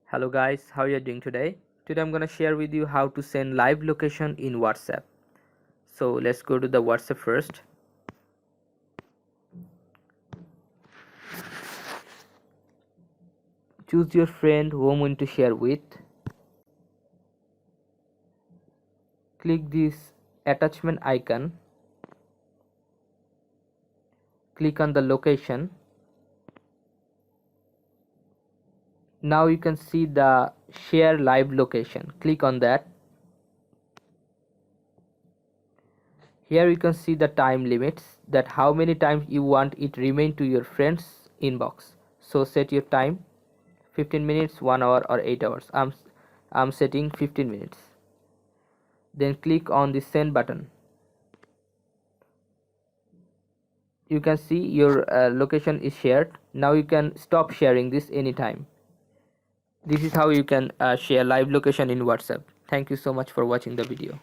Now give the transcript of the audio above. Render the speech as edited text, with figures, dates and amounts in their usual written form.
Hello guys, how are you doing today? Today I'm gonna share with you how to send live location in WhatsApp. So let's go to the WhatsApp first. Choose your friend whom you want to share with. Click this attachment icon. Click on the location. Now you can see the share live location. Click on that. Here you can see the time limits, that how many times you want it remain to your friends inbox. So set your time, 15 minutes, 1 hour or 8 hours. I'm setting 15 minutes. Then click on the send button. You can see your location is shared. Now you can stop sharing this anytime. This is how you can share live location in WhatsApp. Thank you so much for watching the video.